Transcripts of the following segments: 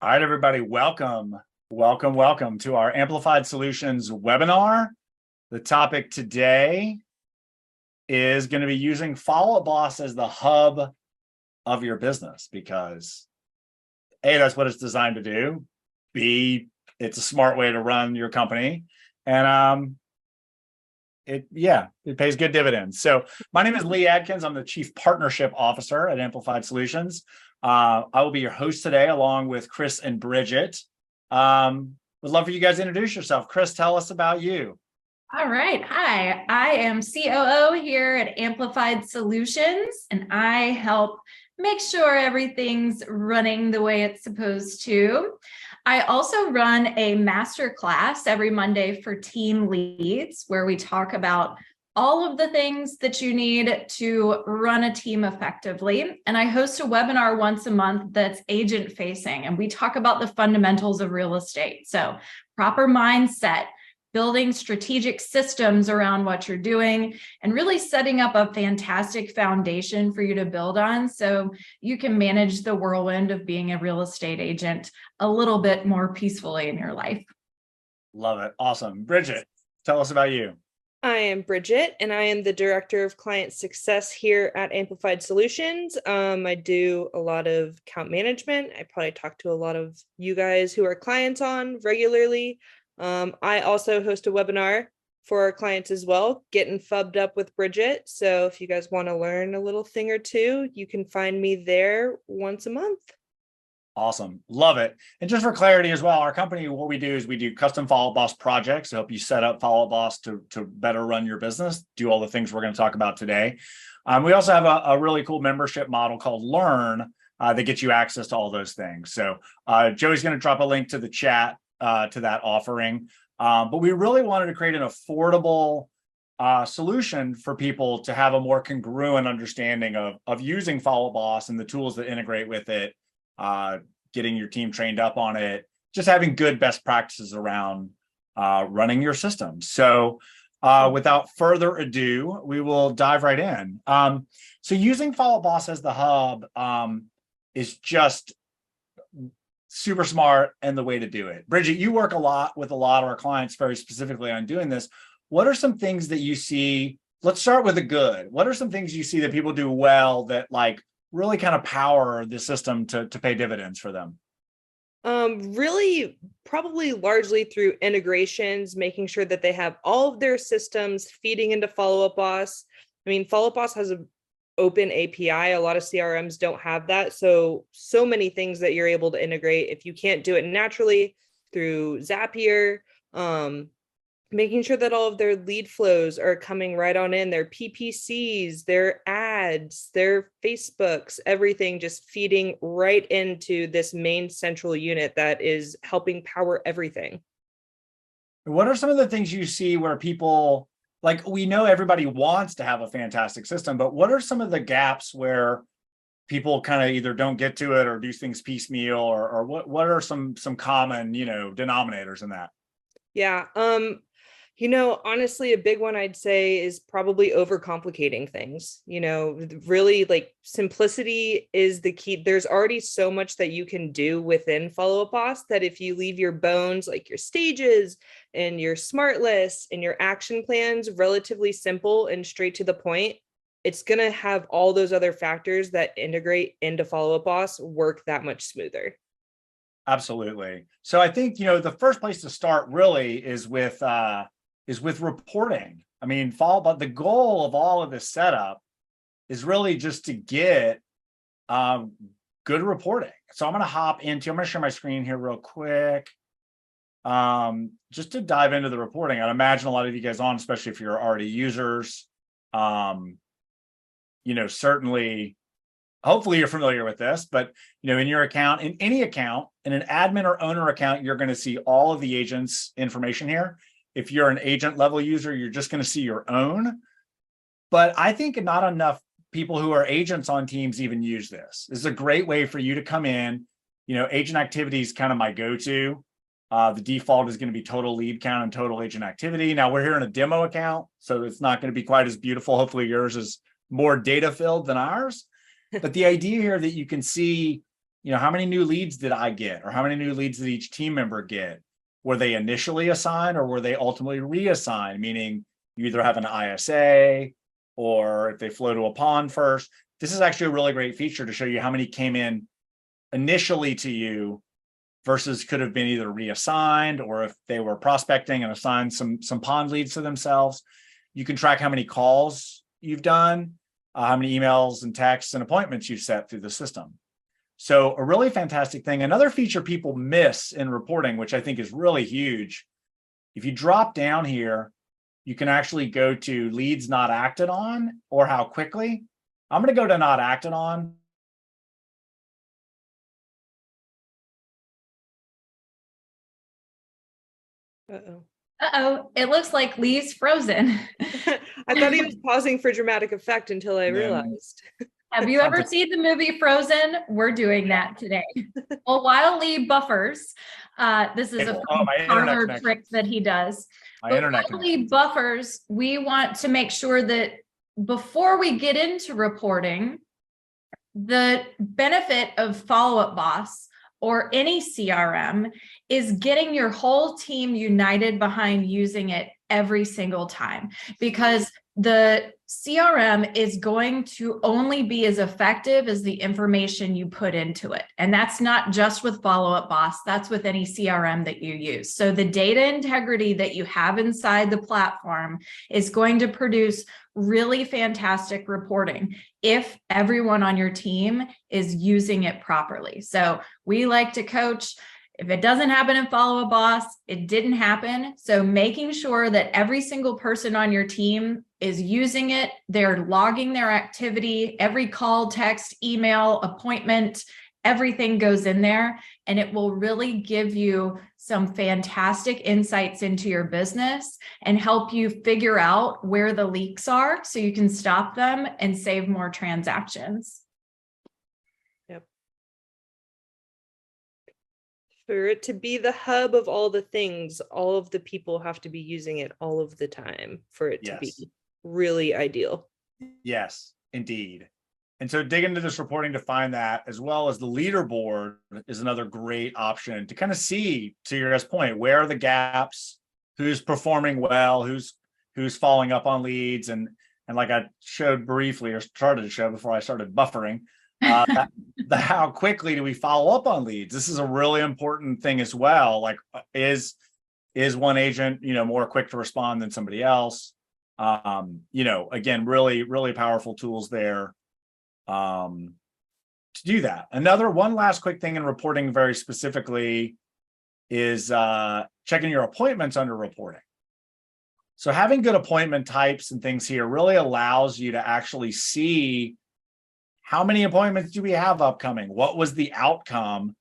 All right, everybody, welcome to our Amplified Solutions webinar. The topic today is going to be using Follow Up Boss as the hub of your business because A, that's what it's designed to do. B, it's a smart way to run your company. And it pays good dividends. So my name is Lee Adkins. I'm the Chief Partnership Officer at Amplified Solutions. I will be your host today, along with Chris and Bridget. Would love for you guys to introduce yourself. Chris, tell us about you. All right. Hi, I am COO here at Amplified Solutions, and I help make sure everything's running the way it's supposed to. I also run a master class every Monday for team leads, where we talk about all of the things that you need to run a team effectively. And I host a webinar once a month that's agent facing, and we talk about the fundamentals of real estate. So proper mindset, building strategic systems around what you're doing, and really setting up a fantastic foundation for you to build on so you can manage the whirlwind of being a real estate agent a little bit more peacefully in your life. Love it. Awesome. Bridget, tell us about you. I am Bridget, and I am the Director of Client Success here at Amplified Solutions. I do a lot of account management. I probably talk to a lot of you guys who are clients on regularly. I also host a webinar for our clients as well, getting FUB'd up with Bridget. So if you guys want to learn a little thing or two, you can find me there once a month. Awesome. Love it. And just for clarity as well, our company, what we do is we do custom Follow Up Boss projects to help you set up Follow Up Boss to better run your business, do all the things we're going to talk about today. We also have a really cool membership model called Learn that gets you access to all those things. So Joey's going to drop a link to the chat to that offering. But we really wanted to create an affordable solution for people to have a more congruent understanding of using Follow Up Boss and the tools that integrate with it, getting your team trained up on it, just having good best practices around running your system. So without further ado, we will dive right in. So using Follow Up Boss as the hub is just super smart and the way to do it. Bridget, you work a lot with a lot of our clients very specifically on doing this. What are some things that you see? Let's start with the good. What are some things you see that people do well that really kind of power the system to pay dividends for them? Really, probably largely through integrations, making sure that they have all of their systems feeding into Follow Up Boss. I mean, Follow Up Boss has an open API. A lot of CRMs don't have that. So many things that you're able to integrate. If you can't do it naturally through Zapier, making sure that all of their lead flows are coming right on in, their PPCs, their ads, their Facebooks, everything just feeding right into this main central unit that is helping power everything. What are some of the things you see where people, we know everybody wants to have a fantastic system, but what are some of the gaps where people kind of either don't get to it or do things piecemeal, or what are some common, denominators in that? Yeah. Honestly, a big one I'd say is probably overcomplicating things. Really, simplicity is the key. There's already so much that you can do within Follow Up Boss that if you leave your bones, like your stages and your smart lists and your action plans, relatively simple and straight to the point, it's going to have all those other factors that integrate into Follow Up Boss work that much smoother. Absolutely. So I think, the first place to start really is with reporting. I mean, the goal of all of this setup is really just to get good reporting. So I'm going to share my screen here real quick. Just to dive into the reporting. I'd imagine a lot of you guys on, especially if you're already users, certainly, hopefully you're familiar with this, but in your account, in any account, in an admin or owner account, you're going to see all of the agents' information here. If you're an agent level user, you're just going to see your own. But I think not enough people who are agents on teams even use this. This is a great way for you to come in. Agent activity is kind of my go-to. The default is going to be total lead count and total agent activity. Now we're here in a demo account, so it's not going to be quite as beautiful. Hopefully yours is more data filled than ours. But the idea here that you can see, how many new leads did I get, or how many new leads did each team member get? Were they initially assigned, or were they ultimately reassigned? Meaning you either have an ISA, or if they flow to a pond first. This is actually a really great feature to show you how many came in initially to you versus could have been either reassigned, or if they were prospecting and assigned some pond leads to themselves. You can track how many calls you've done, how many emails and texts and appointments you've set through the system. So a really fantastic thing. Another feature people miss in reporting, which I think is really huge. If you drop down here, you can actually go to leads not acted on, or how quickly. I'm going to go to not acted on. Uh-oh, it looks like Lee's frozen. I thought he was pausing for dramatic effect until I realized. Have you ever seen the movie Frozen? We're doing that today. Well, while Lee buffers, this is a parlor trick that he does. But while Lee buffers, we want to make sure that before we get into reporting, the benefit of Follow Up Boss or any CRM is getting your whole team united behind using it every single time, because the CRM is going to only be as effective as the information you put into it. And that's not just with Follow Up Boss, that's with any CRM that you use. So the data integrity that you have inside the platform is going to produce really fantastic reporting if everyone on your team is using it properly. So we like to coach, if it doesn't happen in Follow Up Boss, it didn't happen. So making sure that every single person on your team is using it, they're logging their activity, every call, text, email, appointment, everything goes in there, and it will really give you some fantastic insights into your business and help you figure out where the leaks are so you can stop them and save more transactions. For it to be the hub of all the things, all of the people have to be using it all of the time for it to be really ideal. Yes, indeed. And so dig into this reporting to find that, as well as the leaderboard is another great option to kind of see, to your guys' point, where are the gaps, who's performing well, who's following up on leads, and like I showed briefly, or started to show before I started buffering, how quickly do we follow up on leads? This is a really important thing as well. Like, is one agent, more quick to respond than somebody else? Again, really powerful tools there to do that. One last quick thing in reporting very specifically is checking your appointments under reporting. So having good appointment types and things here really allows you to actually see how many appointments do we have upcoming? What was the outcome?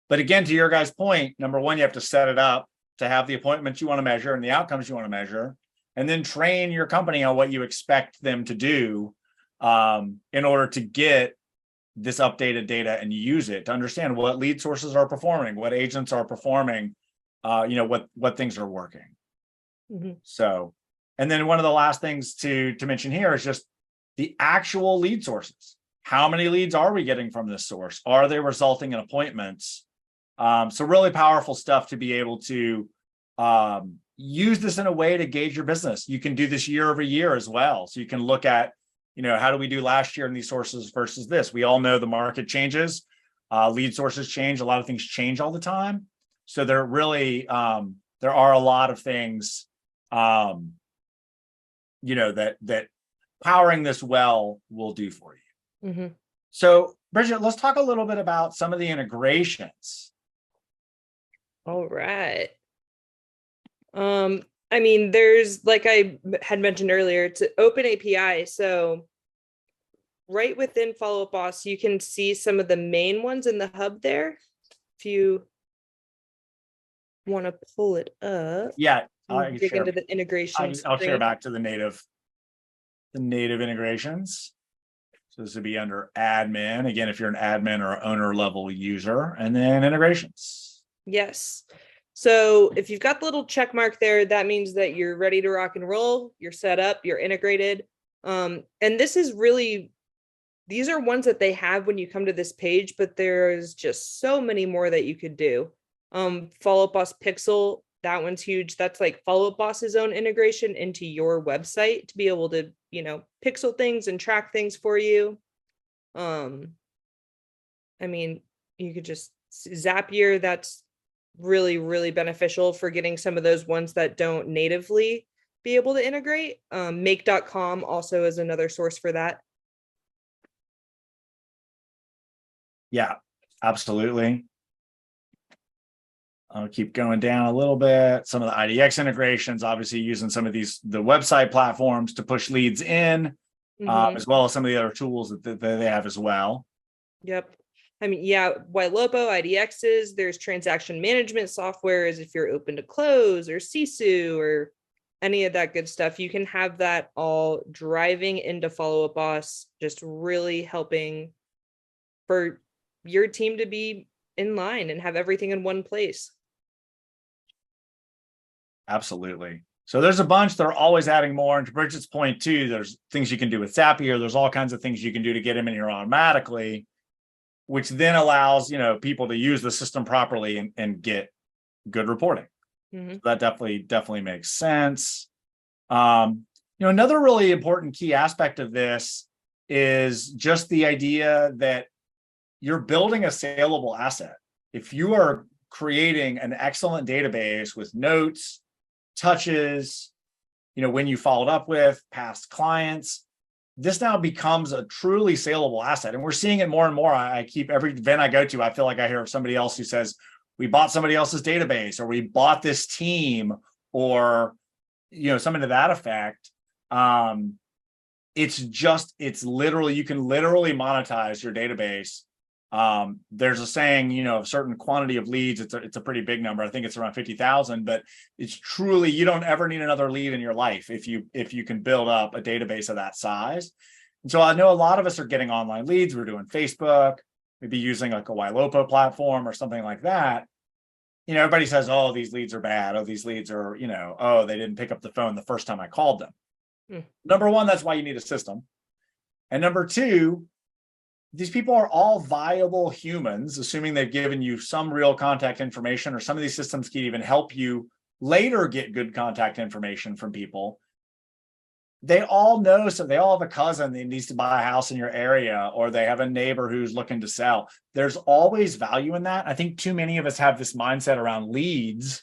But again, to your guys' point, number one, you have to set it up to have the appointments you want to measure and the outcomes you want to measure, and then train your company on what you expect them to do in order to get this updated data and use it to understand what lead sources are performing, what agents are performing, what things are working. Mm-hmm. So, and then one of the last things to mention here is just the actual lead sources. How many leads are we getting from this source? Are they resulting in appointments? So really powerful stuff to be able to use this in a way to gauge your business. You can do this year over year as well. So you can look at, how do we do last year in these sources versus this? We all know the market changes, lead sources change, a lot of things change all the time. So there really, there are a lot of things, that powering this well will do for you. Mm-hmm. So Bridget, let's talk a little bit about some of the integrations. All right. There's, like I had mentioned earlier, it's an open API. So right within Follow Up Boss, you can see some of the main ones in the hub there. If you want to pull it up. Yeah. Dig into the integrations. I'll share back to the native integrations. So this would be under admin. Again, if you're an admin or owner level user, and then integrations. Yes. So if you've got the little check mark there, that means that you're ready to rock and roll. You're set up, you're integrated. And this is really these are ones that they have when you come to this page, but there's just so many more that you could do. Follow Up Boss Pixel, that one's huge. That's like Follow Up Boss's own integration into your website to be able to, pixel things and track things for you. I mean, you could just Zapier, that's really, really beneficial for getting some of those ones that don't natively be able to integrate. Make.com also is another source for that. Yeah, absolutely. I'll keep going down a little bit. Some of the IDX integrations, obviously using some of the website platforms to push leads in, as well as some of the other tools that they have as well. Yep. I mean, yeah, Ylopo, IDXs, there's transaction management software as if you're open to close or Sisu or any of that good stuff. You can have that all driving into Follow Up Boss, just really helping for your team to be in line and have everything in one place. Absolutely. So there's a bunch. They're always adding more. And to Bridget's point too, there's things you can do with Zapier. There's all kinds of things you can do to get them in here automatically, which then allows, people to use the system properly and get good reporting. So that definitely makes sense. Another really important key aspect of this is just the idea that you're building a saleable asset. If you are creating an excellent database with notes, touches, when you followed up with past clients, this now becomes a truly saleable asset. And we're seeing it more and more. I keep every event I go to, I feel like I hear of somebody else who says, we bought somebody else's database, or we bought this team, or, something to that effect. It's literally, you can literally monetize your database. There's a saying, a certain quantity of leads, it's a pretty big number. I think it's around 50,000, but it's truly, you don't ever need another lead in your life if you can build up a database of that size. And so I know a lot of us are getting online leads. We're doing Facebook, maybe using like a Ylopo platform or something like that. Everybody says, oh, these leads are bad. Oh, these leads are, oh, they didn't pick up the phone the first time I called them. Number one, that's why you need a system. And number two, these people are all viable humans, assuming they've given you some real contact information, or some of these systems can even help you later get good contact information from people. They all know, so they all have a cousin that needs to buy a house in your area, or they have a neighbor who's looking to sell. There's always value in that. I think too many of us have this mindset around leads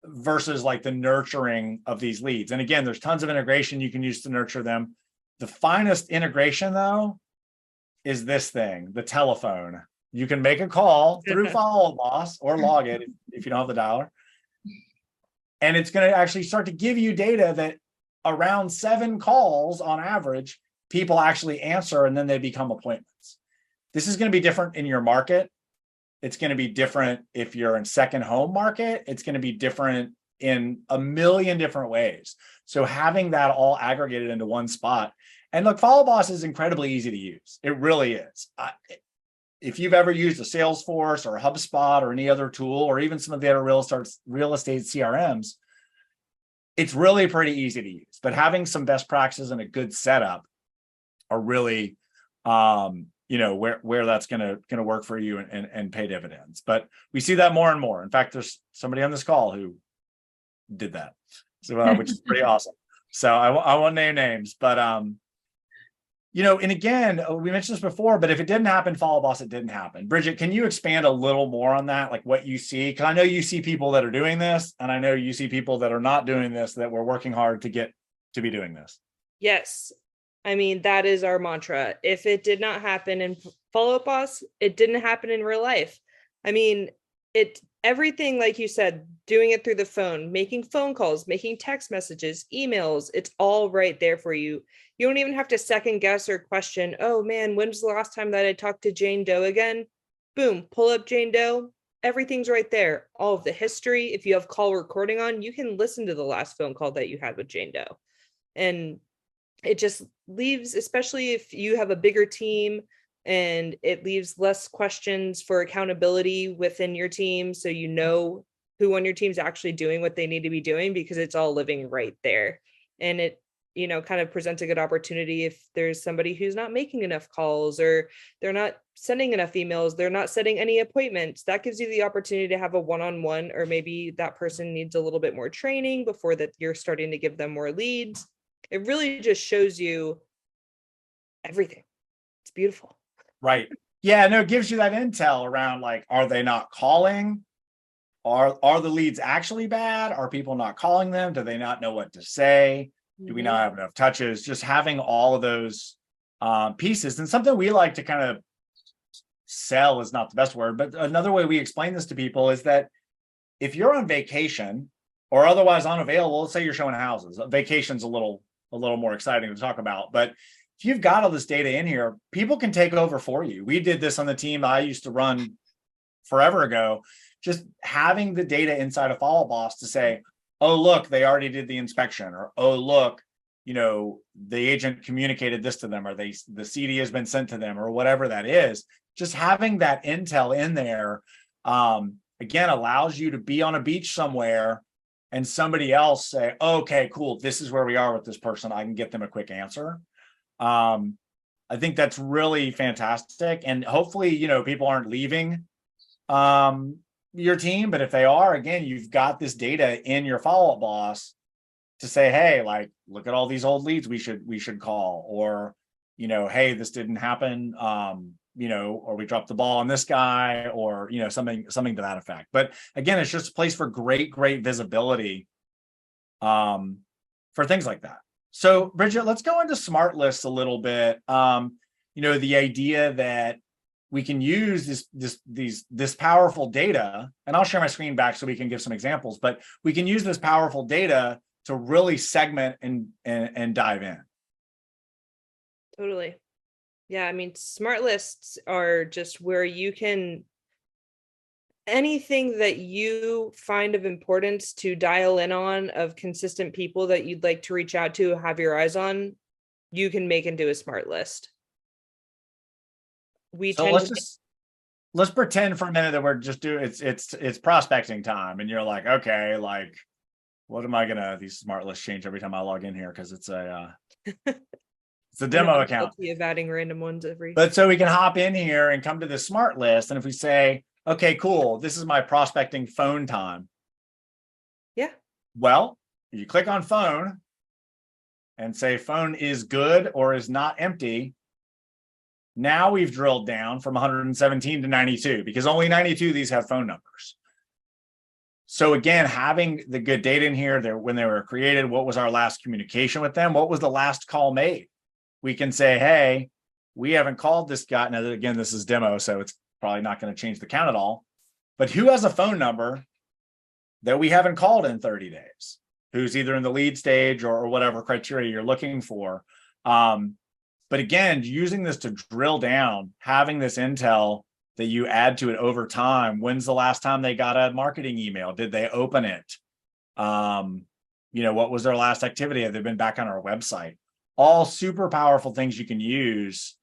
versus like the nurturing of these leads. And again, there's tons of integration you can use to nurture them. The finest integration though is this thing, the telephone. You can make a call through Follow Up Boss or log it if you don't have the dialer. And it's going to actually start to give you data that around 7 calls on average, people actually answer, and then they become appointments. This is going to be different in your market. It's going to be different if you're in second home market. It's going to be different in a million different ways. So having that all aggregated into one spot. And look, Follow Up Boss is incredibly easy to use. It really is. If you've ever used a Salesforce or a HubSpot or any other tool, or even some of the other real estate CRMs, it's really pretty easy to use. But having some best practices and a good setup are really, where that's going to work for you and pay dividends. But we see that more and more. In fact, there's somebody on this call who did that, so which is pretty awesome. So I won't name names, but and again, we mentioned this before, but if it didn't happen, Follow Up Boss, it didn't happen. Bridget, can you expand a little more on that? Like what you see? Because I know you see people that are doing this, and I know you see people that are not doing this, that we're working hard to get to be doing this. Yes. I mean, that is our mantra. If it did not happen in Follow Up Boss, it didn't happen in real life. I mean, everything, like you said, doing it through the phone, making phone calls, making text messages, emails, it's all right there for you. You don't even have to second guess or question, oh man, when's the last time that I talked to Jane Doe again? Boom, pull up Jane Doe. Everything's right there. All of the history. If you have call recording on, you can listen to the last phone call that you had with Jane Doe. And it just leaves, especially if you have a bigger team, and it leaves less questions for accountability within your team. So you know who on your team is actually doing what they need to be doing, because it's all living right there. And it kind of presents a good opportunity if there's somebody who's not making enough calls, or they're not sending enough emails, they're not setting any appointments. That gives you the opportunity to have a one-on-one, or maybe that person needs a little bit more training before that you're starting to give them more leads. It really just shows you everything. It's beautiful. Right. Yeah, no, it gives you that intel around, like, are they not calling? Are the leads actually bad? Are people not calling them? Do they not know what to say? Do we not have enough touches? Just having all of those pieces. And something we like to kind of sell is not the best word, but another way we explain this to people is that if you're on vacation or otherwise unavailable, let's say you're showing houses, vacation's a little more exciting to talk about, but if you've got all this data in here, people can take over for you. We did this on the team I used to run forever ago, just having the data inside of Follow Up Boss to say, oh, look, they already did the inspection, or, oh, look, the agent communicated this to them, or the CD has been sent to them, or whatever that is. Just having that intel in there, again, allows you to be on a beach somewhere and somebody else say, oh, okay, cool, this is where we are with this person. I can get them a quick answer. I think that's really fantastic. And hopefully, people aren't leaving your team, but if they are, again, you've got this data in your Follow Up Boss to say, hey, like, look at all these old leads we should call, or, hey, this didn't happen, or we dropped the ball on this guy, or, something to that effect. But again, it's just a place for great visibility for things like that. So Bridget, let's go into smart lists a little bit. The idea that we can use this powerful data, and I'll share my screen back so we can give some examples, but we can use this powerful data to really segment and dive in. Totally. Yeah, I mean, smart lists are just where you can, anything that you find of importance to dial in on, of consistent people that you'd like to reach out to, have your eyes on, you can make into a smart list. Let's pretend for a minute that we're just doing it's prospecting time, and you're like, okay, like, what am I gonna, these smart lists change every time I log in here because it's a it's a demo account of adding random ones every, but so we can hop in here and come to this smart list, and if we say, okay, cool, this is my prospecting phone time, well, you click on phone and say phone is good or is not empty. Now we've drilled down from 117 to 92, because only 92 of these have phone numbers. So again, having the good data in here, when they were created, what was our last communication with them? What was the last call made? We can say, hey, we haven't called this guy. Now, again, this is demo, so it's probably not going to change the count at all. But who has a phone number that we haven't called in 30 days? Who's either in the lead stage or whatever criteria you're looking for? But again, using this to drill down, having this intel that you add to it over time. When's the last time they got a marketing email? Did they open it? What was their last activity? Have they been back on our website? All super powerful things you can use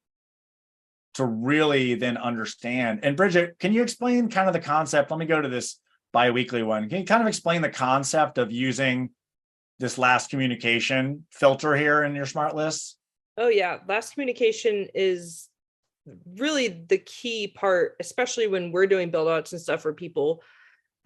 to really then understand. And Bridget, can you explain kind of the concept? Let me go to this biweekly one. Can you kind of explain the concept of using this last communication filter here in your smart lists? Oh yeah, last communication is really the key part, especially when we're doing build outs and stuff for people.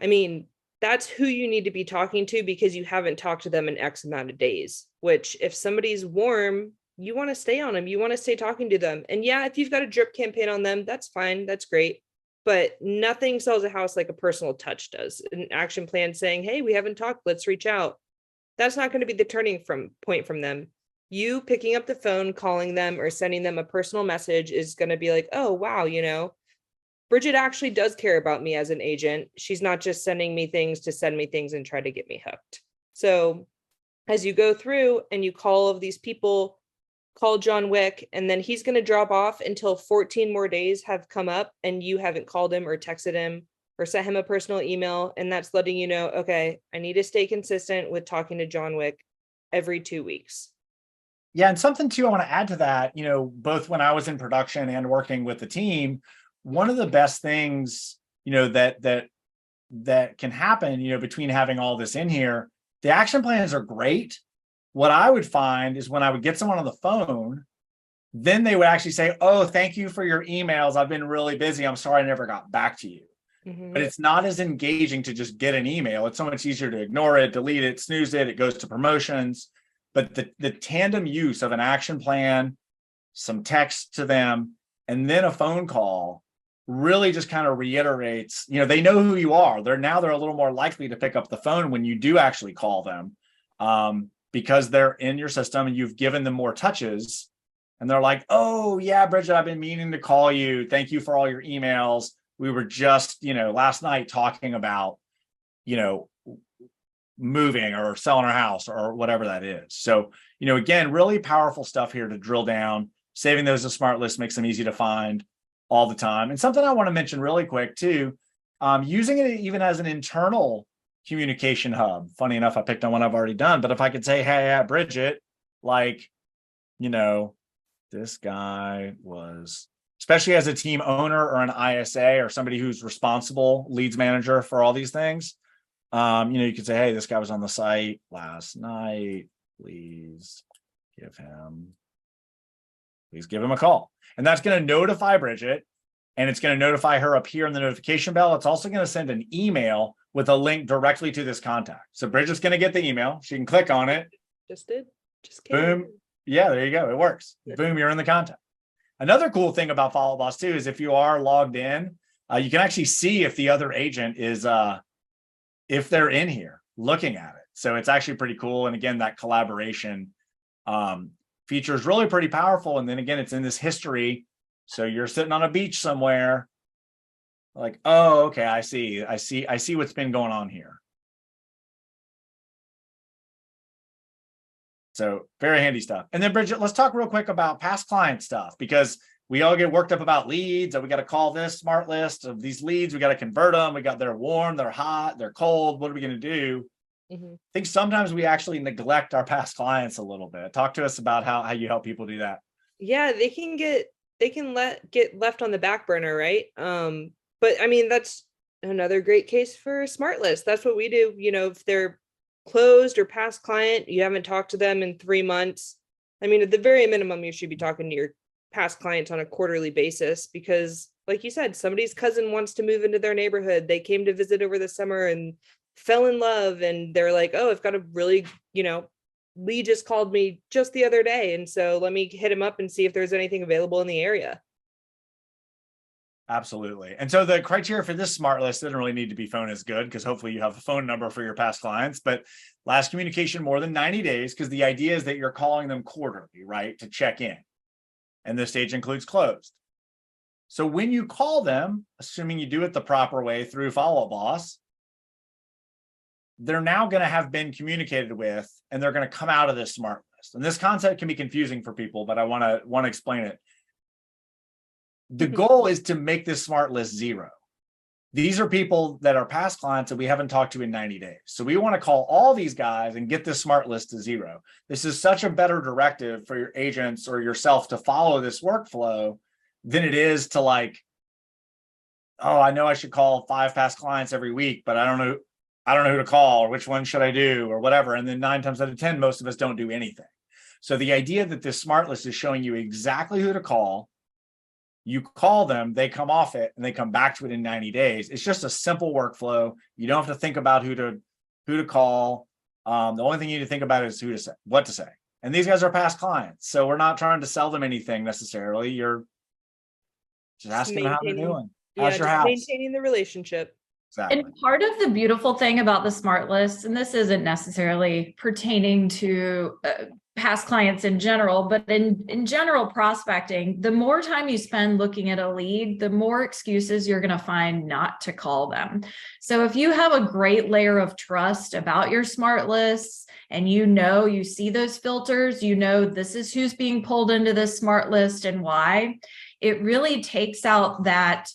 I mean, that's who you need to be talking to, because you haven't talked to them in X amount of days, which if somebody's warm, you want to stay on them. You want to stay talking to them. And yeah, if you've got a drip campaign on them, that's fine. That's great. But nothing sells a house like a personal touch does. An action plan saying, hey, we haven't talked, let's reach out. That's not going to be the turning point from them. You picking up the phone, calling them, or sending them a personal message is going to be like, oh, wow, Bridget actually does care about me as an agent. She's not just sending me things to send me things and try to get me hooked. So as you go through and you call all of these people, call John Wick, and then he's going to drop off until 14 more days have come up and you haven't called him or texted him or sent him a personal email. And that's letting you know, okay, I need to stay consistent with talking to John Wick every 2 weeks. Yeah, and something too I want to add to that, both when I was in production and working with the team, one of the best things, that can happen, between having all this in here, the action plans are great, what I would find is when I would get someone on the phone, then they would actually say, oh, thank you for your emails. I've been really busy. I'm sorry I never got back to you. But it's not as engaging to just get an email. It's so much easier to ignore it, delete it, snooze it. It goes to promotions. But the tandem use of an action plan, some text to them, and then a phone call really just kind of reiterates, they know who you are. They're a little more likely to pick up the phone when you do actually call them, because they're in your system and you've given them more touches. And they're like, oh yeah, Bridget, I've been meaning to call you. Thank you for all your emails. We were just, last night talking about, moving or selling our house or whatever that is. So, again, really powerful stuff here to drill down. Saving those as smart lists makes them easy to find all the time. And something I want to mention really quick too, using it even as an internal communication hub. Funny enough, I picked on one I've already done, but if I could say, hey, Bridget, this guy was, especially as a team owner or an ISA or somebody who's responsible leads manager for all these things. You could say, hey, this guy was on the site last night. Please give him a call. And that's going to notify Bridget, and it's going to notify her up here in the notification bell. It's also going to send an email with a link directly to this contact. So Bridget's going to get the email. She can click on it. Just boom. Yeah, there you go. It works. Yeah. Boom, you're in the contact. Another cool thing about Follow Up Boss too is if you are logged in, you can actually see if the other agent is, if they're in here looking at it. So it's actually pretty cool. And again, that collaboration feature is really pretty powerful. And then again, it's in this history. So you're sitting on a beach somewhere, like, oh, okay, I see what's been going on here. So very handy stuff. And then Bridget, let's talk real quick about past client stuff, because we all get worked up about leads, and we got to call this smart list of these leads. We got to convert them. They're warm, they're hot, they're cold. What are we going to do? I think sometimes we actually neglect our past clients a little bit. Talk to us about how you help people do that. Yeah, they can get left on the back burner, right? But I mean, that's another great case for a smart list. That's what we do. If they're closed or past client, you haven't talked to them in 3 months. I mean, at the very minimum, you should be talking to your past clients on a quarterly basis, because like you said, somebody's cousin wants to move into their neighborhood. They came to visit over the summer and fell in love, and they're like, oh, I've got a really, Lee just called me just the other day, and so let me hit him up and see if there's anything available in the area. Absolutely. And so the criteria for this smart list doesn't really need to be phone as good, because hopefully you have a phone number for your past clients, but last communication more than 90 days, because the idea is that you're calling them quarterly, right, to check in. And this stage includes closed. So when you call them, assuming you do it the proper way through Follow Up Boss, they're now going to have been communicated with, and they're going to come out of this smart list. And this concept can be confusing for people, but I want to explain it. The goal is to make this smart list zero. These are people that are past clients that we haven't talked to in 90 days. So we want to call all these guys and get this smart list to zero. This is such a better directive for your agents or yourself to follow this workflow than it is to like, oh, I know I should call 5 past clients every week, but I don't know who to call, or which one should I do, or whatever. And then 9 times out of 10, most of us don't do anything. So the idea that this smart list is showing you exactly who to call, you call them, they come off it, and they come back to it in 90 days. It's just a simple workflow. You don't have to think about who to call. The only thing you need to think about is what to say. And these guys are past clients, so we're not trying to sell them anything necessarily. You're just asking them how they're doing. How's your house? Maintaining the relationship. Exactly. And part of the beautiful thing about the smart list, and this isn't necessarily pertaining to past clients in general, but in general prospecting, the more time you spend looking at a lead, the more excuses you're going to find not to call them. So if you have a great layer of trust about your smart lists, and you see those filters, this is who's being pulled into this smart list and why, it really takes out that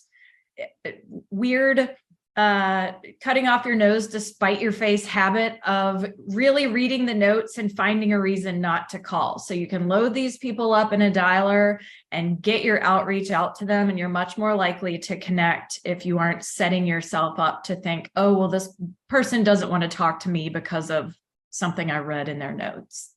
weird cutting off your nose to spite your face habit of really reading the notes and finding a reason not to call. So you can load these people up in a dialer and get your outreach out to them, and you're much more likely to connect if you aren't setting yourself up to think, oh, well, this person doesn't want to talk to me because of something I read in their notes.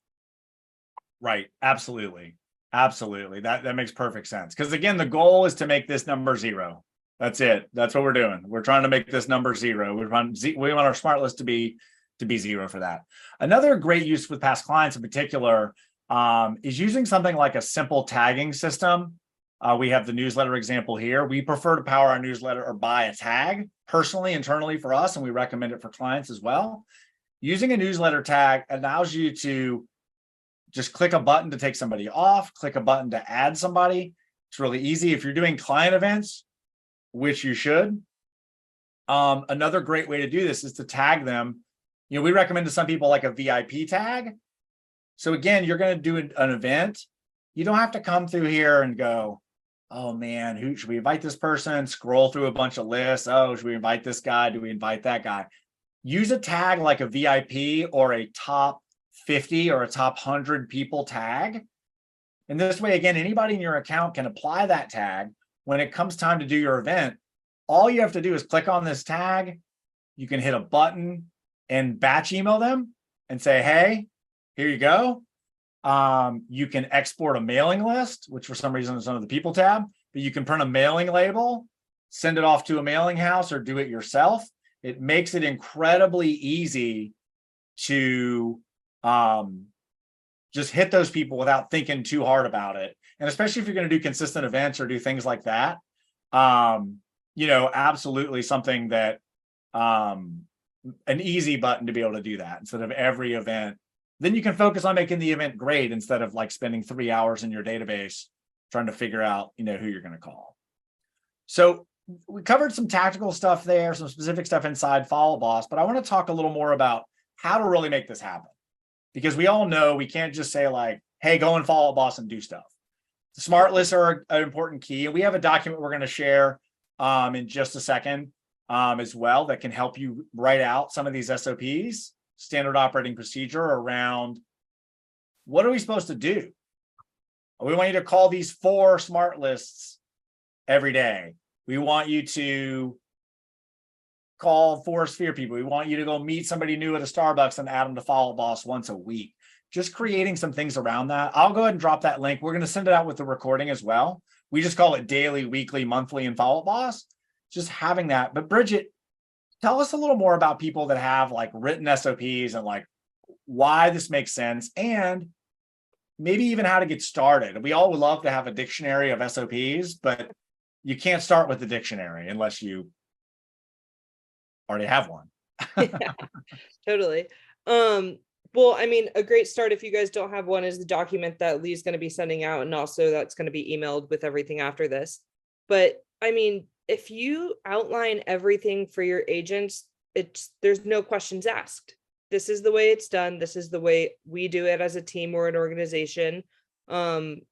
Right. Absolutely. Absolutely. That makes perfect sense. Because again, the goal is to make this number 0. That's it. That's what we're doing. We're trying to make this number 0. We want our smart list to be 0 for that. Another great use with past clients in particular is using something like a simple tagging system. We have the newsletter example here. We prefer to power our newsletter or buy a tag personally, internally for us, and we recommend it for clients as well. Using a newsletter tag allows you to just click a button to take somebody off, click a button to add somebody. It's really easy. If you're doing client events, which you should, another great way to do this is to tag them. You know, we recommend to some people like a VIP tag. So again, you're going to do an event. You don't have to come through here and go, oh man, who should we invite this person? Scroll through a bunch of lists. Oh, should we invite this guy? Do we invite that guy? Use a tag like a VIP or a top 50 or a top 100 people tag. And this way, again, anybody in your account can apply that tag. When it comes time to do your event, all you have to do is click on this tag. You can hit a button and batch email them and say, hey, here you go. You can export a mailing list, which for some reason is under the people tab, but you can print a mailing label, send it off to a mailing house or do it yourself. It makes it incredibly easy to just hit those people without thinking too hard about it. And especially if you're going to do consistent events or do things like that, you know, absolutely something that an easy button to be able to do that instead of every event. Then you can focus on making the event great instead of like spending 3 hours in your database trying to figure out, you know, who you're going to call. So we covered some tactical stuff there, some specific stuff inside Follow Up Boss, but I want to talk a little more about how to really make this happen. Because we all know we can't just say like, hey, go and Follow Up Boss and do stuff. The smart lists are an important key. And we have a document we're going to share in just a second as well that can help you write out some of these SOPs, standard operating procedure around what are we supposed to do? We want you to call these 4 smart lists every day. We want you to call 4 Sphere people. We want you to go meet somebody new at a Starbucks and add them to Follow Up Boss once a week. Just creating some things around that. I'll go ahead and drop that link. We're going to send it out with the recording as well. We just call it daily, weekly, monthly, and Follow Up Boss. Just having that. But Bridget, tell us a little more about people that have like written SOPs and like why this makes sense and maybe even how to get started. We all would love to have a dictionary of SOPs, but you can't start with the dictionary unless you already have one. Yeah, totally. Well, I mean, a great start if you guys don't have one is the document that Lee's going to be sending out, and also that's going to be emailed with everything after this. But I mean, if you outline everything for your agents, there's no questions asked. This is the way it's done. This is the way we do it as a team or an organization. And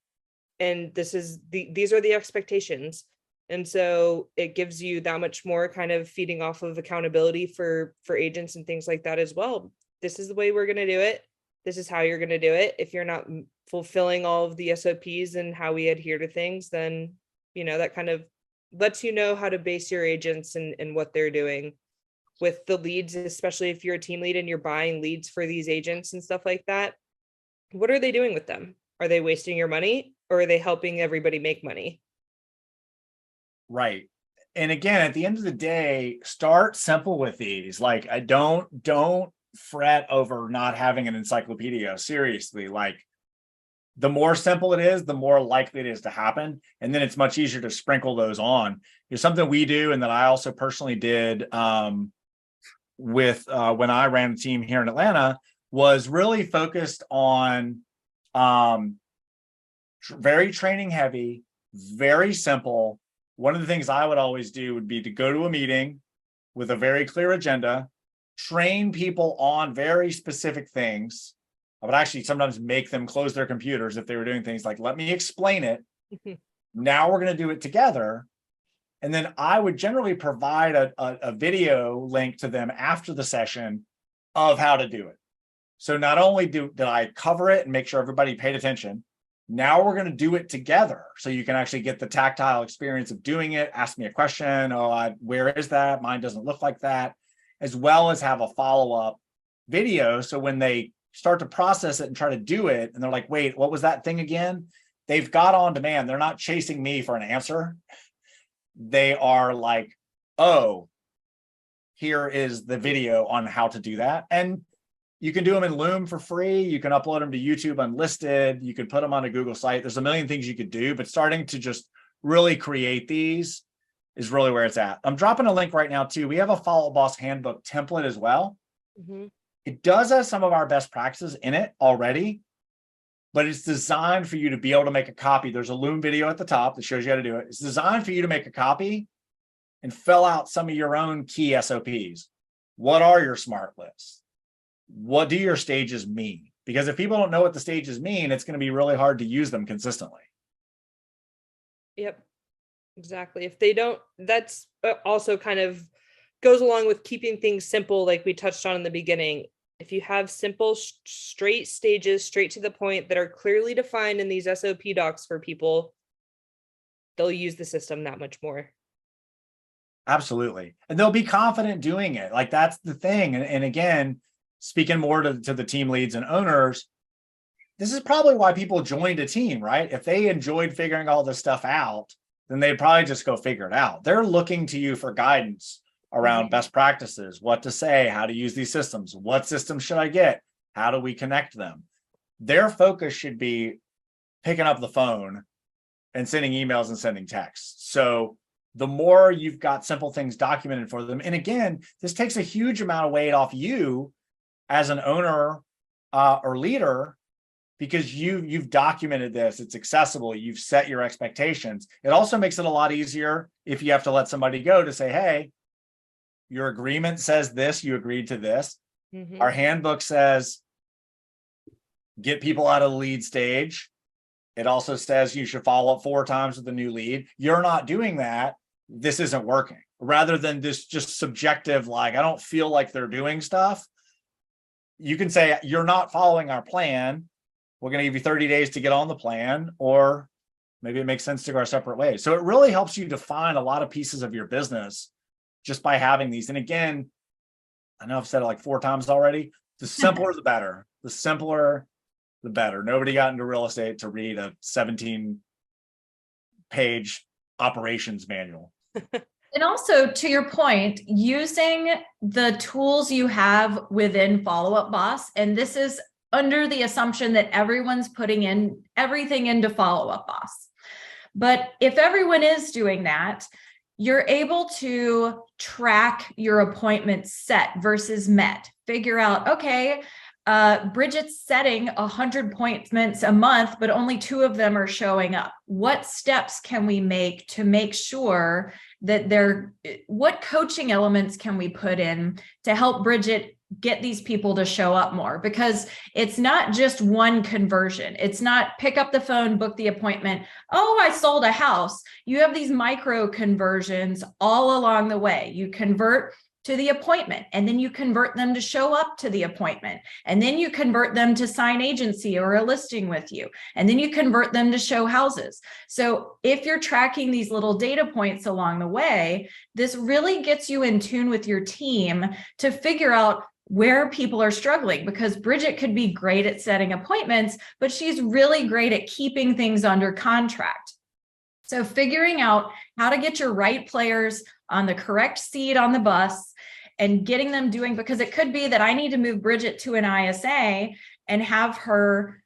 these are the expectations. And so it gives you that much more kind of feeding off of accountability for agents and things like that as well. This is the way we're going to do it. This is how you're going to do it. If you're not fulfilling all of the SOPs and how we adhere to things, then, you know, that kind of lets you know how to base your agents and what they're doing with the leads, especially if you're a team lead and you're buying leads for these agents and stuff like that. What are they doing with them? Are they wasting your money or are they helping everybody make money? Right. And again, at the end of the day, start simple with these. Like, I don't fret over not having an encyclopedia. Seriously, like the more simple it is, the more likely it is to happen. And then it's much easier to sprinkle those on. It's something we do and that I also personally did with when I ran a team here in Atlanta was really focused on very training heavy, very simple. One of the things I would always do would be to go to a meeting with a very clear agenda, train people on very specific things. I would actually sometimes make them close their computers if they were doing things like, let me explain it. Now we're going to do it together. And then I would generally provide a video link to them after the session of how to do it. So not only did I cover it and make sure everybody paid attention, now we're going to do it together. So you can actually get the tactile experience of doing it. Ask me a question. Oh, where is that? Mine doesn't look like that. As well as have a follow-up video. So when they start to process it and try to do it, and they're like, wait, what was that thing again? They've got on demand. They're not chasing me for an answer. They are like, oh, here is the video on how to do that. And you can do them in Loom for free. You can upload them to YouTube unlisted. You could put them on a Google site. There's a million things you could do, but starting to just really create these is really where it's at. I'm dropping a link right now too. We have a Follow Up Boss handbook template as well. Mm-hmm. It does have some of our best practices in it already, but it's designed for you to be able to make a copy. There's a Loom video at the top that shows you how to do it. It's designed for you to make a copy and fill out some of your own key SOPs. What are your SMART lists? What do your stages mean? Because if people don't know what the stages mean, it's going to be really hard to use them consistently. Yep, exactly. If they don't, that's also kind of goes along with keeping things simple, like we touched on in the beginning. If you have simple, straight stages, straight to the point that are clearly defined in these SOP docs for people, they'll use the system that much more. Absolutely. And they'll be confident doing it. Like that's the thing. And again, speaking more to the team leads and owners, this is probably why people joined a team, right? If they enjoyed figuring all this stuff out, then they'd probably just go figure it out. They're looking to you for guidance around best practices, what to say, how to use these systems, what systems should I get, how do we connect them? Their focus should be picking up the phone and sending emails and sending texts. So the more you've got simple things documented for them, and again, this takes a huge amount of weight off you as an owner or leader, because you've documented this, it's accessible, you've set your expectations. It also makes it a lot easier if you have to let somebody go to say, hey, your agreement says this, you agreed to this. Mm-hmm. Our handbook says, get people out of the lead stage. It also says you should follow up 4 times with the new lead. You're not doing that. This isn't working. Rather than this just subjective, like, I don't feel like they're doing stuff. You can say, you're not following our plan. We're going to give you 30 days to get on the plan, or maybe it makes sense to go our separate ways. So it really helps you define a lot of pieces of your business just by having these. And again, I know I've said it like 4 times already. The simpler, the better. The simpler, the better. Nobody got into real estate to read a 17-page operations manual. And also, to your point, using the tools you have within Follow Up Boss, and this is under the assumption that everyone's putting in everything into Follow Up Boss. But if everyone is doing that, you're able to track your appointments set versus met. Figure out, okay, Bridget's setting 100 appointments a month, but only 2 of them are showing up. What steps can we make to make sure that what coaching elements can we put in to help Bridget get these people to show up more? Because it's not just one conversion. It's not pick up the phone, book the appointment. Oh, I sold a house. You have these micro conversions all along the way. You convert to the appointment, and then you convert them to show up to the appointment, and then you convert them to sign agency or a listing with you, and then you convert them to show houses. So if you're tracking these little data points along the way, this really gets you in tune with your team to figure out where people are struggling, because Bridget could be great at setting appointments, but she's really great at keeping things under contract. So figuring out how to get your right players on the correct seat on the bus and getting them doing, because it could be that I need to move Bridget to an ISA and have her,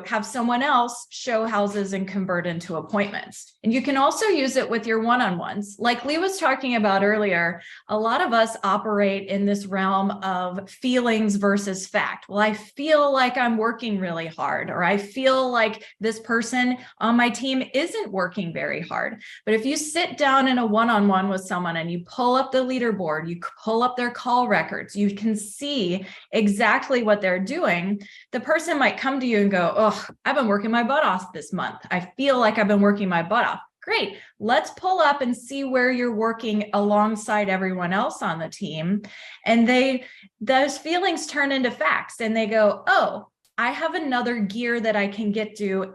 have someone else show houses and convert into appointments. And you can also use it with your one-on-ones. Like Lee was talking about earlier, a lot of us operate in this realm of feelings versus fact. Well, I feel like I'm working really hard, or I feel like this person on my team isn't working very hard. But if you sit down in a one-on-one with someone and you pull up the leaderboard, you pull up their call records, you can see exactly what they're doing. The person might come to you and go, oh, I've been working my butt off this month. I feel like I've been working my butt off. Great. Let's pull up and see where you're working alongside everyone else on the team. And those feelings turn into facts, and they go, oh, I have another gear that I can get to.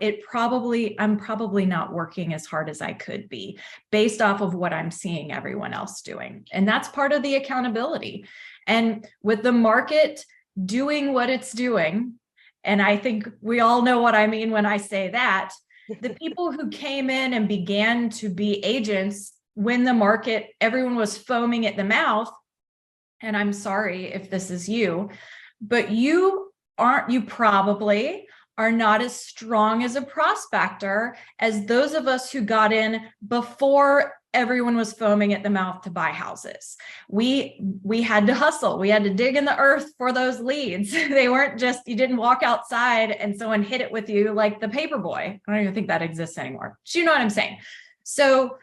I'm probably not working as hard as I could be based off of what I'm seeing everyone else doing. And that's part of the accountability. And with the market doing what it's doing, and I think we all know what I mean when I say that, the people who came in and began to be agents when the market, everyone was foaming at the mouth, and I'm sorry if this is you, but you probably are not as strong as a prospector as those of us who got in before everyone was foaming at the mouth to buy houses. We had to hustle. We had to dig in the earth for those leads. They weren't just, you didn't walk outside and someone hit it with you like the paper boy. I don't even think that exists anymore. But you know what I'm saying? So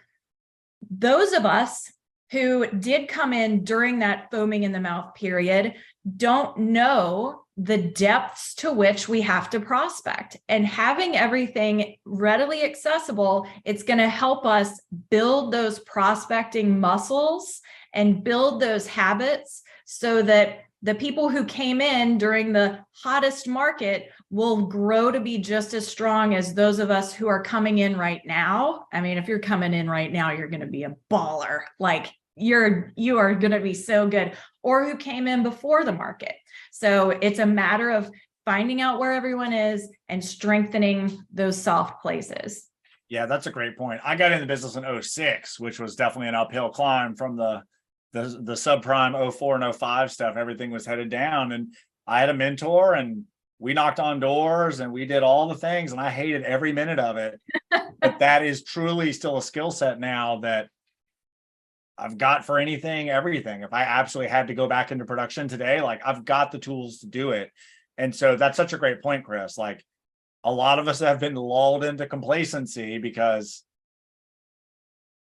those of us who did come in during that foaming in the mouth period don't know the depths to which we have to prospect, and having everything readily accessible, it's going to help us build those prospecting muscles and build those habits so that the people who came in during the hottest market will grow to be just as strong as those of us who are coming in right now. I mean, if you're coming in right now, you're going to be a baller. Like you are going to be so good, or who came in before the market. So it's a matter of finding out where everyone is and strengthening those soft places. Yeah, that's a great point. I got into business in 06, which was definitely an uphill climb from the subprime 04 and 05 stuff. Everything was headed down, and I had a mentor, and we knocked on doors and we did all the things, and I hated every minute of it. But that is truly still a skill set now that I've got for anything, everything. If I absolutely had to go back into production today, like I've got the tools to do it. And so that's such a great point, Chris. Like a lot of us have been lulled into complacency because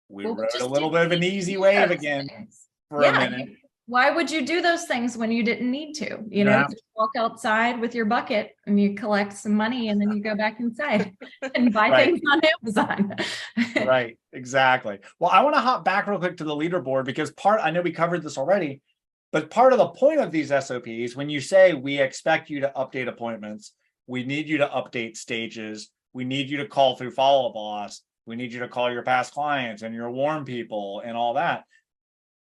we rode a little bit of an easy wave again for a minute. Why would you do those things when you didn't need to? You know, you walk outside with your bucket and you collect some money and then you go back inside and buy things on Amazon. Right, exactly. Well, I want to hop back real quick to the leaderboard because I know we covered this already, but part of the point of these SOPs, when you say we expect you to update appointments, we need you to update stages, we need you to call through Follow Up Boss, we need you to call your past clients and your warm people and all that.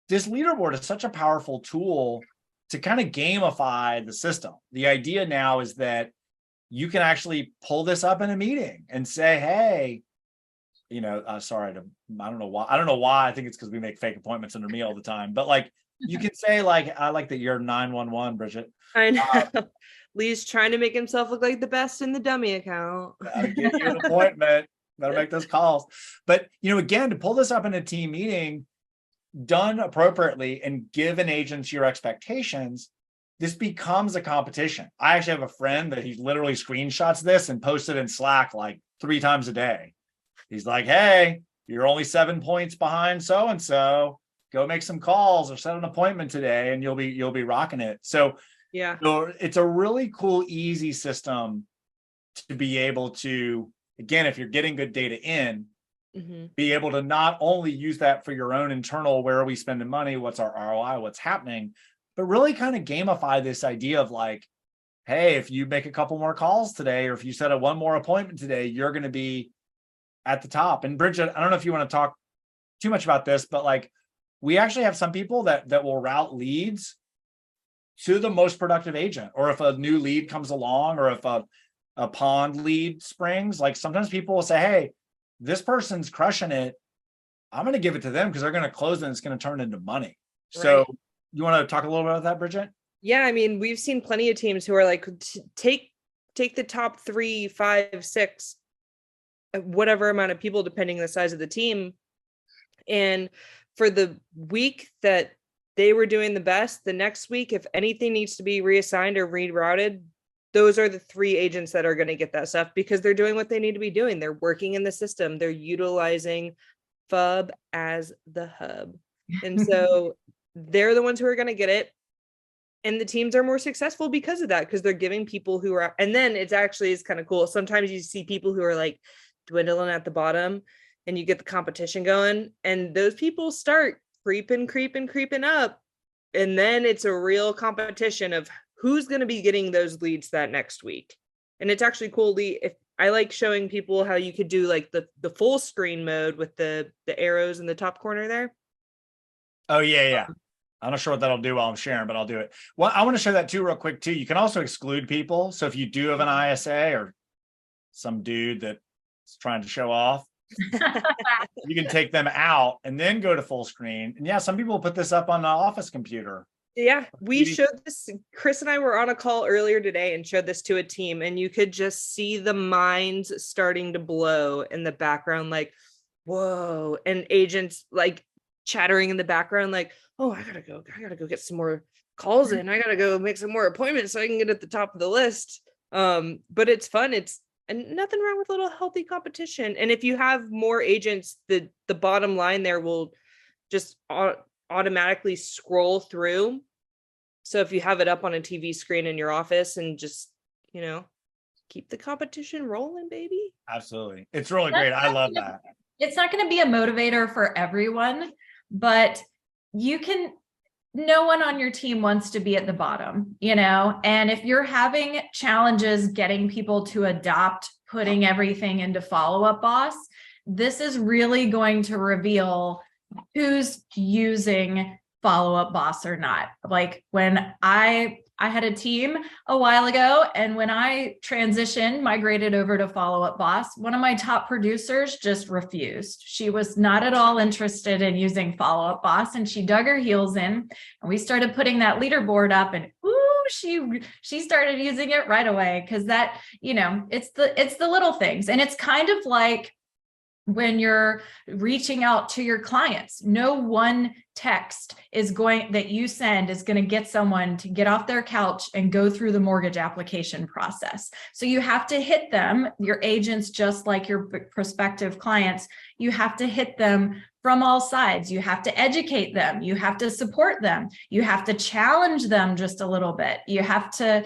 This leaderboard is such a powerful tool to kind of gamify the system. The idea now is that you can actually pull this up in a meeting and say, hey, you know, I don't know why. I think it's because we make fake appointments under me all the time. But like, you can say like, I like that you're 911, Bridget. I know. Lee's trying to make himself look like the best in the dummy account. Gotta get you an appointment. Better make those calls. But, you know, again, to pull this up in a team meeting, done appropriately and given agents your expectations, this becomes a competition. I actually have a friend that he literally screenshots this and posts it in Slack like 3 times a day. He's like, hey, you're only 7 points behind so-and-so. Go make some calls or set an appointment today and you'll be rocking it. So yeah, it's a really cool, easy system to be able to, again, if you're getting good data in, be able to not only use that for your own internal, where are we spending money, what's our ROI, what's happening, but really kind of gamify this idea of like, hey, if you make a couple more calls today, or if you set one more appointment today, you're going to be at the top. And Bridget, I don't know if you want to talk too much about this, but like we actually have some people that will route leads to the most productive agent, or if a new lead comes along, or if a pond lead springs, like sometimes people will say, hey, this person's crushing it, I'm going to give it to them because they're going to close it and it's going to turn into money. Right. So you want to talk a little bit about that, Bridget? Yeah, I mean, we've seen plenty of teams who are like, take the top 3, 5, 6, whatever amount of people, depending on the size of the team. And for the week that they were doing the best, the next week, if anything needs to be reassigned or rerouted, those are the 3 agents that are going to get that stuff because they're doing what they need to be doing. They're working in the system. They're utilizing FUB as the hub. And so they're the ones who are going to get it. And the teams are more successful because of that, because they're giving people who are, and then it's kind of cool. Sometimes you see people who are like dwindling at the bottom and you get the competition going and those people start creeping up. And then it's a real competition of who's going to be getting those leads that next week. And it's actually cool. If I like showing people how you could do like the full screen mode with the arrows in the top corner there. Oh yeah. I'm not sure what that'll do while I'm sharing, but I'll do it. Well, I want to show that too real quick too. You can also exclude people. So if you do have an ISA or some dude that's trying to show off, you can take them out and then go to full screen. And yeah, some people put this up on the office computer. Yeah, we showed this. Chris and I were on a call earlier today and showed this to a team, and you could just see the minds starting to blow in the background, like, whoa, and agents like chattering in the background, like, oh, I gotta go get some more calls in. I gotta go make some more appointments so I can get at the top of the list. But it's fun. And nothing wrong with a little healthy competition. And if you have more agents, the bottom line there will just automatically scroll through. So if you have it up on a TV screen in your office and just, keep the competition rolling, baby. Absolutely. It's really great. I love that. It's not going to be a motivator for everyone, but no one on your team wants to be at the bottom, and if you're having challenges getting people to adopt putting everything into Follow Up Boss, this is really going to reveal who's using Follow Up Boss or not. Like when I had a team a while ago, and when I migrated over to Follow Up Boss, one of my top producers just refused. She was not at all interested in using Follow Up Boss, and she dug her heels in, and we started putting that leaderboard up, and she started using it right away, because that, it's the little things. And it's kind of like when you're reaching out to your clients, no one text that you send is going to get someone to get off their couch and go through the mortgage application process. So you have to hit them, your agents, just like your prospective clients, you have to hit them from all sides. You have to educate them. You have to support them. You have to challenge them just a little bit. You have to,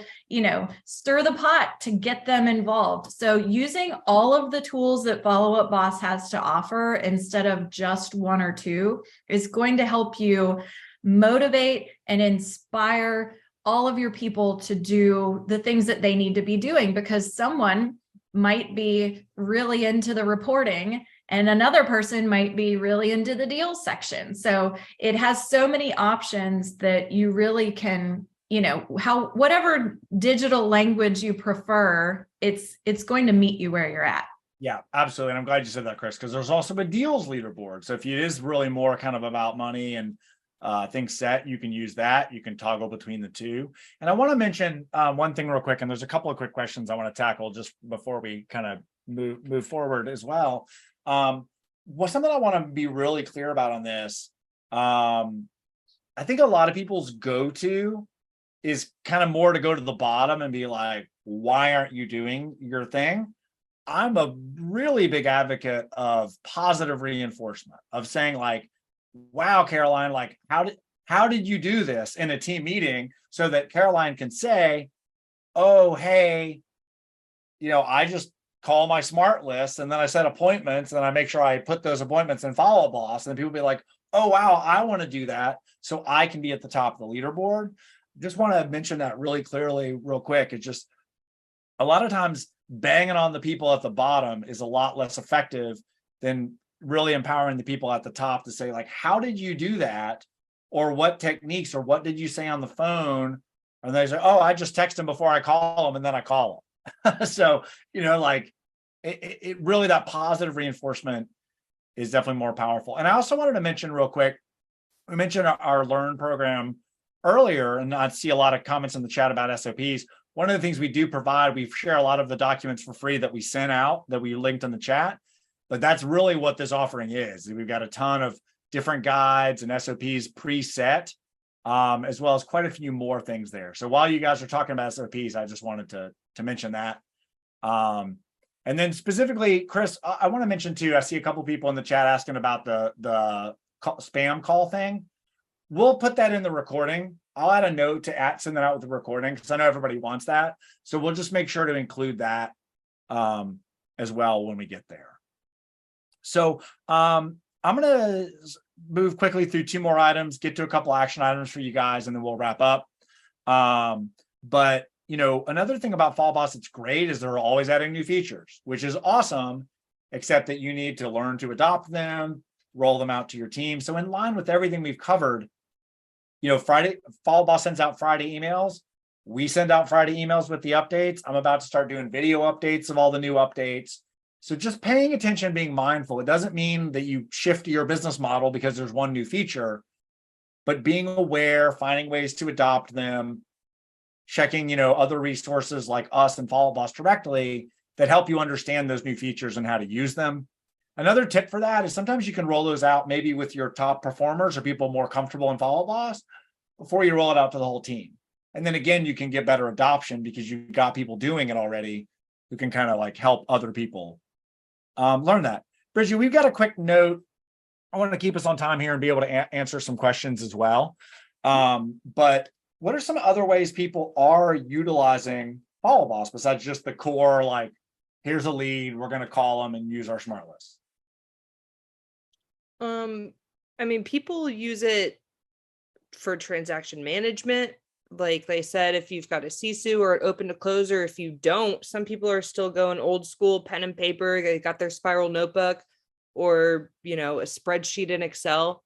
stir the pot to get them involved. So using all of the tools that Follow Up Boss has to offer instead of just one or two is going to help you motivate and inspire all of your people to do the things that they need to be doing, because someone might be really into the reporting and another person might be really into the deals section. So it has so many options that you really can, whatever digital language you prefer, it's going to meet you where you're at. Yeah, absolutely. And I'm glad you said that, Chris, because there's also a deals leaderboard. So if it is really more kind of about money and things set, you can use that. You can toggle between the two. And I want to mention one thing real quick, and there's a couple of quick questions I want to tackle just before we kind of move forward as well. Something I want to be really clear about on this. I think a lot of people's go-to is kind of more to go to the bottom and be like, why aren't you doing your thing? I'm a really big advocate of positive reinforcement, of saying like, wow, Caroline, like, how did you do this in a team meeting, so that Caroline can say, oh, hey, I just call my smart list and then I set appointments and I make sure I put those appointments in Follow Up Boss, and people be like, oh, wow, I want to do that so I can be at the top of the leaderboard. Just want to mention that really clearly real quick. It's just a lot of times banging on the people at the bottom is a lot less effective than really empowering the people at the top to say like, how did you do that? Or what techniques, or what did you say on the phone? And they say, oh, I just text them before I call them and then I call them. So, like it really, that positive reinforcement is definitely more powerful. And I also wanted to mention real quick, we mentioned our Learn program earlier, and I see a lot of comments in the chat about SOPs. One of the things we do provide, we share a lot of the documents for free that we sent out, that we linked in the chat, but that's really what this offering is. We've got a ton of different guides and SOPs preset, as well as quite a few more things there. So while you guys are talking about SOPs, I just wanted to mention that. And then specifically, Chris, I want to mention too, I see a couple people in the chat asking about the spam call thing. We'll put that in the recording. I'll add a note to send that out with the recording, because I know everybody wants that. So we'll just make sure to include that as well when we get there. So I'm going to move quickly through two more items, get to a couple action items for you guys, and then we'll wrap up. But another thing about Follow Up Boss that's great is they're always adding new features, which is awesome, except that you need to learn to adopt them, roll them out to your team. So in line with everything we've covered, Friday, Follow Boss sends out Friday emails. We send out Friday emails with the updates. I'm about to start doing video updates of all the new updates. So just paying attention, being mindful. It doesn't mean that you shift your business model because there's one new feature, but being aware, finding ways to adopt them, checking, other resources like us and Follow Boss directly that help you understand those new features and how to use them. Another tip for that is sometimes you can roll those out maybe with your top performers or people more comfortable in Follow Boss before you roll it out to the whole team. And then again, you can get better adoption because you've got people doing it already who can kind of like help other people learn that. Bridget, we've got a quick note. I want to keep us on time here and be able to answer some questions as well. But what are some other ways people are utilizing Follow Boss besides just the core, like, here's a lead, we're going to call them and use our smart list? People use it for transaction management. Like they said, if you've got a CSU or an open to close, or if you don't, some people are still going old school pen and paper. They got their spiral notebook or, a spreadsheet in Excel.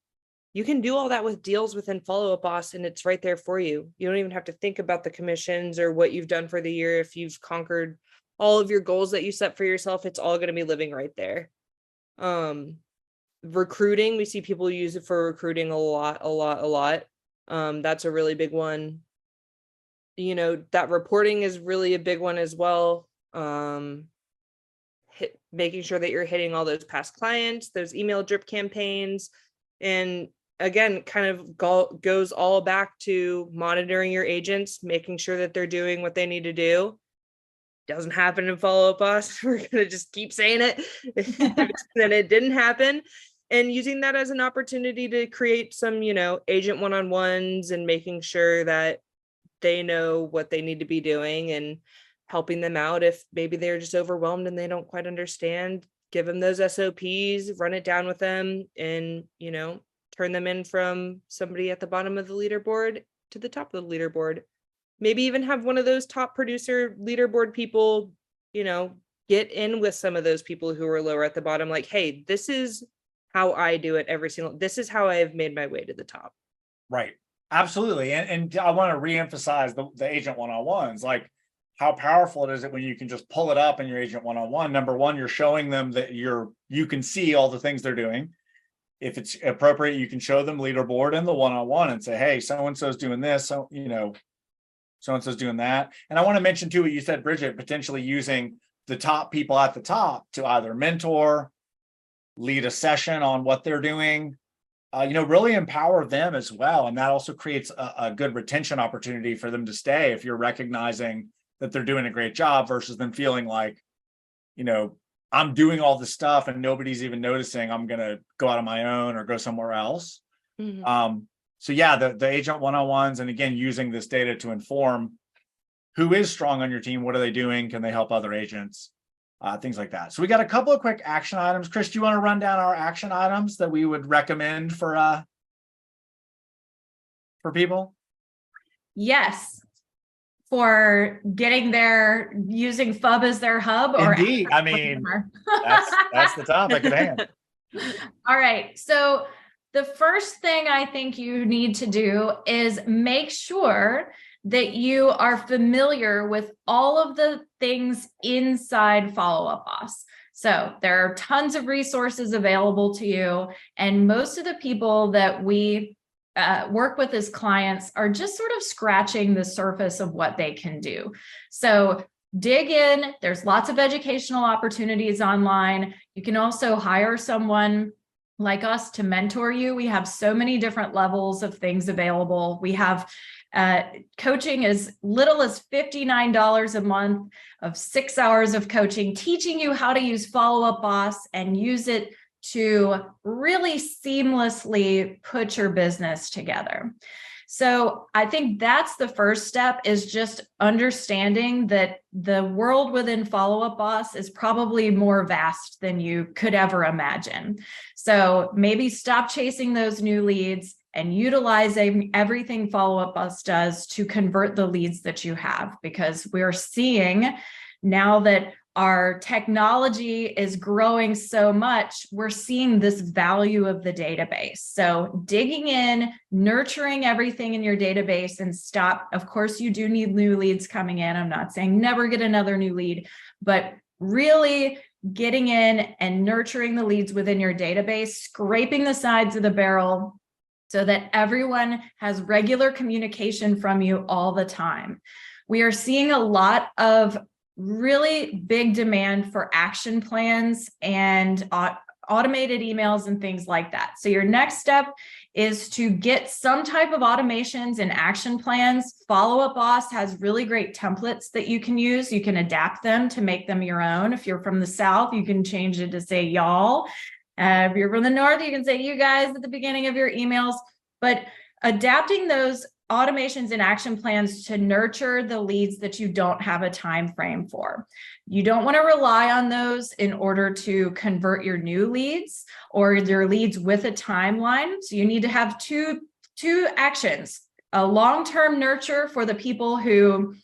You can do all that with deals within Follow Up Boss, and it's right there for you. You don't even have to think about the commissions or what you've done for the year. If you've conquered all of your goals that you set for yourself, it's all going to be living right there. Recruiting, we see people use it for recruiting a lot. That's a really big one. That reporting is really a big one as well. Making sure that you're hitting all those past clients, those email drip campaigns. And again, kind of goes all back to monitoring your agents, making sure that they're doing what they need to do. Doesn't happen in Follow Up Boss. We're going to just keep saying it. Then it didn't happen. And using that as an opportunity to create some, agent one-on-ones and making sure that they know what they need to be doing and helping them out if maybe they're just overwhelmed and they don't quite understand. Give them those SOPs, run it down with them, and, turn them in from somebody at the bottom of the leaderboard to the top of the leaderboard. Maybe even have one of those top producer leaderboard people, get in with some of those people who are lower at the bottom. Like, hey, this is how I do it this is how I have made my way to the top. Right. Absolutely. And I want to reemphasize the agent one-on-ones, like how powerful it is when you can just pull it up in your agent one-on-one. Number one, you're showing them that you can see all the things they're doing. If it's appropriate, you can show them leaderboard in the one-on-one and say, hey, so-and-so's doing this. So, so-and-so's doing that. And I want to mention too, what you said, Bridget, potentially using the top people at the top to either mentor, lead a session on what they're doing, really empower them as well. And that also creates a good retention opportunity for them to stay if you're recognizing that they're doing a great job versus them feeling like, I'm doing all this stuff and nobody's even noticing. I'm going to go out on my own or go somewhere else. Mm-hmm. So yeah, the agent one-on-ones, and again, using this data to inform who is strong on your team, what are they doing? Can they help other agents? Things like that. So we got a couple of quick action items. Chris, do you want to run down our action items that we would recommend for people? Yes. For getting using FUB as their hub? Or indeed. I mean, that's the topic at hand. All right. So the first thing I think you need to do is make sure that you are familiar with all of the things inside Follow Up Boss. So there are tons of resources available to you. And most of the people that we work with as clients are just sort of scratching the surface of what they can do. So dig in. There's lots of educational opportunities online. You can also hire someone like us to mentor you. We have so many different levels of things available. We have coaching as little as $59 a month of 6 hours of coaching, teaching you how to use Follow Up Boss and use it to really seamlessly put your business together. So I think that's the first step, is just understanding that the world within Follow Up Boss is probably more vast than you could ever imagine. So maybe stop chasing those new leads and utilizing everything Follow Up Boss does to convert the leads that you have, because we're seeing now that our technology is growing so much, we're seeing this value of the database. So digging in, nurturing everything in your database, and stop. Of course, you do need new leads coming in. I'm not saying never get another new lead, but really getting in and nurturing the leads within your database, scraping the sides of the barrel so that everyone has regular communication from you all the time. We are seeing a lot of really big demand for action plans and automated emails and things like that. So your next step is to get some type of automations and action plans. Follow Up Boss has really great templates that you can use. You can adapt them to make them your own. If you're from the South, you can change it to say y'all. If you're from the North, you can say you guys at the beginning of your emails. But adapting those automations and action plans to nurture the leads that you don't have a time frame for. You don't want to rely on those in order to convert your new leads or your leads with a timeline. So you need to have two actions: a long-term nurture for the people who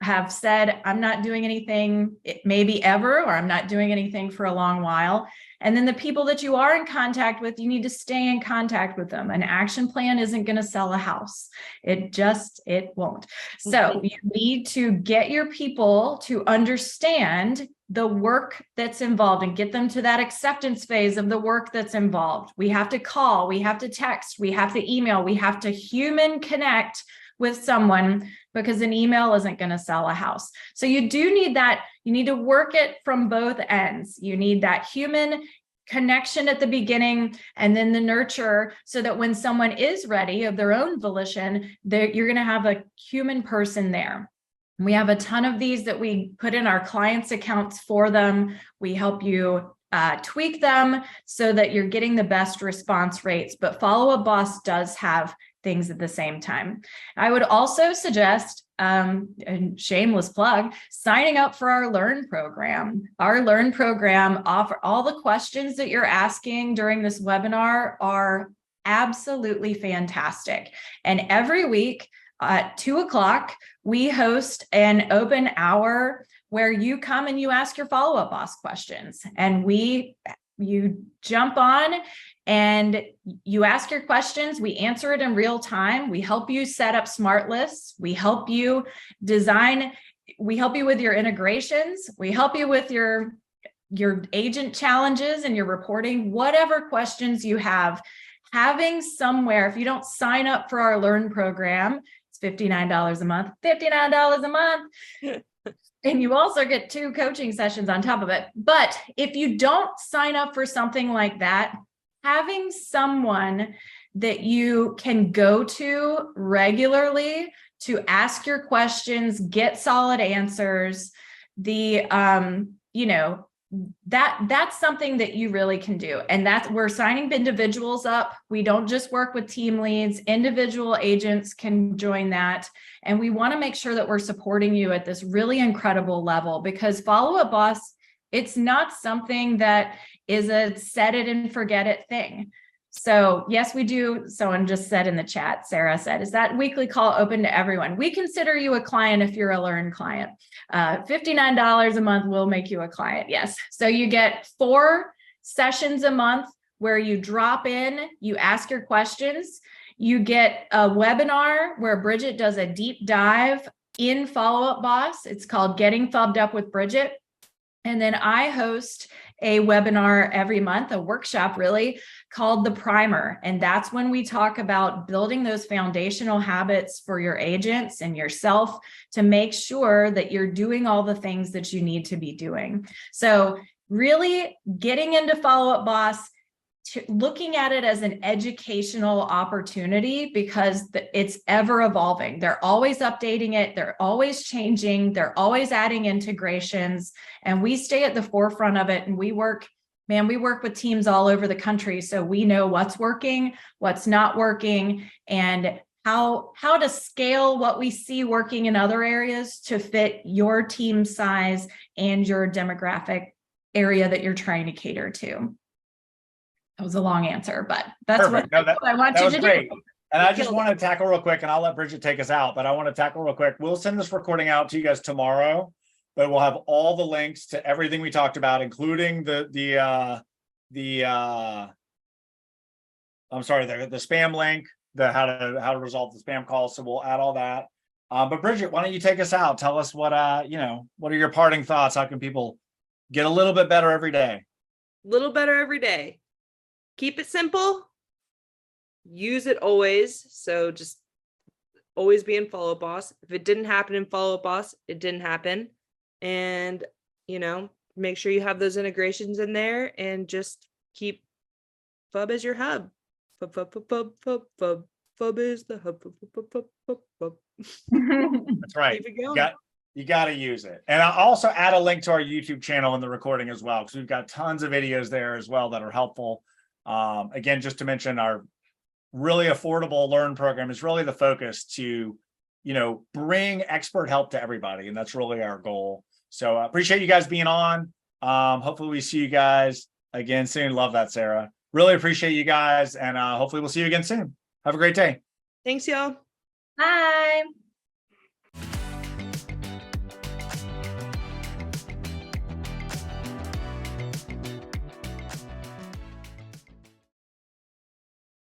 have said, I'm not doing anything maybe ever, or I'm not doing anything for a long while. And then the people that you are in contact with, you need to stay in contact with them. An action plan isn't going to sell a house. It won't. So you need to get your people to understand the work that's involved and get them to that acceptance phase of the work that's involved. We have to call, we have to text, we have to email, we have to human connect with someone, because an email isn't going to sell a house. So you do need that. You need to work it from both ends. You need that human connection at the beginning and then the nurture, so that when someone is ready of their own volition, you're going to have a human person there. We have a ton of these that we put in our clients' accounts for them. We help you tweak them so that you're getting the best response rates. But Follow Up Boss does have things at the same time. I would also suggest, and shameless plug, signing up for our Learn program. Our Learn program offer all the questions that you're asking during this webinar are absolutely fantastic. And every week at 2:00, we host an open hour where you come and you ask your Follow Up Boss questions, and you jump on and you ask your questions. We answer it in real time. We help you set up smart lists. We help you design. We help you with your integrations. We help you with your agent challenges and your reporting, whatever questions you have. Having somewhere, if you don't sign up for our Learn program, it's $59 a month, $59 a month. And you also get 2 coaching sessions on top of it. But if you don't sign up for something like that, having someone that you can go to regularly to ask your questions, get solid answers, that's something that you really can do. And we're signing individuals up. We don't just work with team leads. Individual agents can join that. And we want to make sure that we're supporting you at this really incredible level, because Follow Up Boss, it's not something that is a set it and forget it thing. So yes, we do. Someone just said in the chat, Sarah said, is that weekly call open to everyone? We consider you a client if you're a Learn client. $59 a month will make you a client. Yes. So you get 4 sessions a month where you drop in, you ask your questions. You get a webinar where Bridget does a deep dive in Follow Up Boss. It's called Getting FUB'd Up with Bridget. And then I host a webinar every month, a workshop really, called The Primer. And that's when we talk about building those foundational habits for your agents and yourself to make sure that you're doing all the things that you need to be doing. So really getting into Follow Up Boss, looking at it as an educational opportunity, because it's ever evolving. They're always updating it. They're always changing. They're always adding integrations, and we stay at the forefront of it. And we work with teams all over the country. So we know what's working, what's not working, and how to scale what we see working in other areas to fit your team size and your demographic area that you're trying to cater to. That was a long answer, but that's what I want you to do. And I just want to tackle real quick, and I'll let Bridget take us out, but I want to tackle real quick. We'll send this recording out to you guys tomorrow, but we'll have all the links to everything we talked about, including the spam link, the how to resolve the spam calls. So we'll add all that. But Bridget, why don't you take us out? Tell us what what are your parting thoughts? How can people get a little bit better every day? Little better every day. Keep it simple. Use it always. So just always be in Follow Up Boss. If it didn't happen in Follow Up Boss, it didn't happen. And, make sure you have those integrations in there and just keep FUB as your hub. FUB, FUB, FUB, FUB, FUB, FUB. FUB is the hub. FUB, FUB, FUB, FUB, FUB. That's right. Keep it going. You got to use it. And I'll also add a link to our YouTube channel in the recording as well, because we've got tons of videos there as well that are helpful. Again, just to mention, our really affordable Learn program is really the focus to, bring expert help to everybody. And that's really our goal. So I appreciate you guys being on. Hopefully we see you guys again soon. Love that, Sarah. Really appreciate you guys. And hopefully we'll see you again soon. Have a great day. Thanks, y'all. Bye.